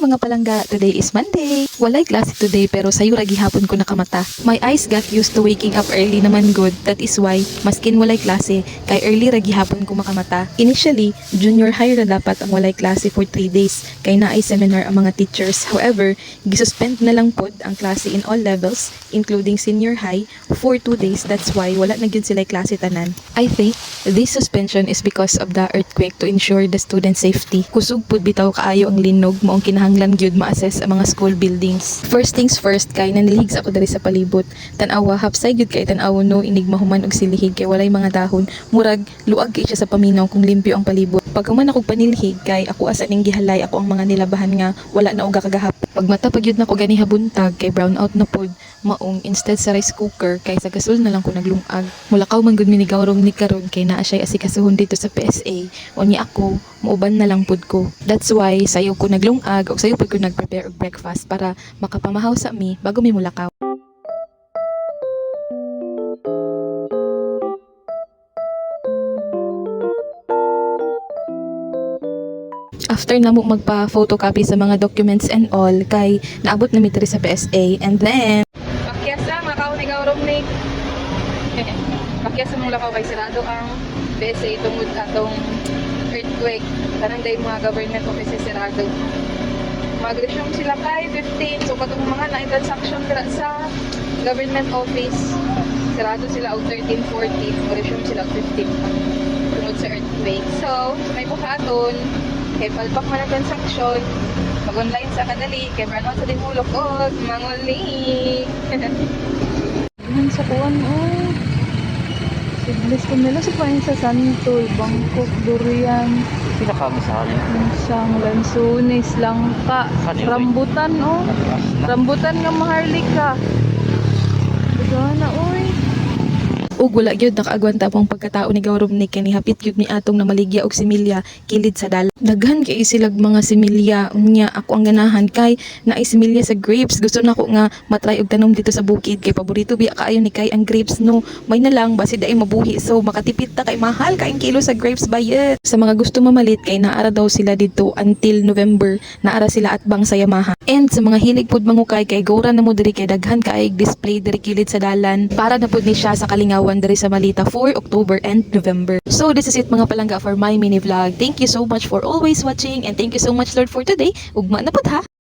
Hi mga palangga, today is Monday. Walay klase today pero sayo ra gihapon ko nakamata. My eyes got used to waking up early naman good. That is why, maskin walay klase, kay early ra gihapon ko makamata. Initially, junior high ra dapat ang walay klase for 3 days, kay naay seminar ang mga teachers. However, gisuspend na lang pod ang klase in all levels, including senior high, for 2 days. That's why wala na gyud sila klase tanan. I think this suspension is because of the earthquake to ensure the student safety. Kusog pud bitaw kaayo ang linog maong kinahanglan gyud ma-assess ang mga school buildings. First things first, kay nanligs ako diri sa palibot. Tan-awa hapsay gyud kay tan-awo no inig mahuman og silihig kay walay mga dahon. Murag luag kay siya sa paminaw kung limpyo ang palibot. Pagkaman ako panilhig kay ako asa ning gihalay ako ang mga nilabahan nga wala na og kagahap. Pag mata pagyud nako ganiha buntag kay brown out na pod maong instead sa rice cooker kay sa gasol na lang ko naglungag. Mulakaw man gud minigawrong ni karon kay naa siya asikasuhon dito sa PSA. Unya ako muuban na lang pud ko. That's why sayo ko naglungag o sayo pud ko nagprepare og breakfast para makapamahaw sa mi bago mi mulakaw. After na mo magpa-photocopy sa mga documents and all, kay naabot na mi diri sa PSA and then pakyasa makaw ni gawrong ni pakyasa mong lakaw kay sirado ang PSA tungod atong earthquake. Tanan day mga government offices sirado. Mag-resume sila kay 15. So katong mga na-transaction dira sa government office sirado sila og 13, 14. Mag-resume sila og 15 tungod sa earthquake. So may buhaton kay palpak man ang transaction, mag-online sa kadali, kay brown out sa dimulok o manguli. Yan sa kuwan, oh. Siglis ko nila sa pain sa Santol, Bangkok, Durian. Sila kami sa halin. Sang Lansunis, Langka, Rambutan, oh. Rambutan nga maharlika. Gana, oy. Ug wala gyud nakaagwanta pang pagkatao ni Gawrom ni kani hapit gyud ni atong na maligya og similya kilid sa dalan. Daghan kay silag mga similya unya ako ang ganahan kay naay similya sa grapes. Gusto nako nga matry og tanom dito sa bukid kay paborito biya kaayo ni kay ang grapes no. May na lang basi daay mabuhi so makatipid ta kay mahal kaing kilo sa grapes bayad. Sa mga gusto mamalit kay naara daw sila dito until November. Naara sila at bang sa Yamaha. And sa mga hilig pud mangukay kay gora na mo diri kay daghan kaay display diri kilid sa dalan para na pud ni siya sa Kalingawan diri sa Malita for October and November. So this is it mga palangga for my mini vlog. Thank you so much for always watching and thank you so much Lord for today. Ugma na pud ha.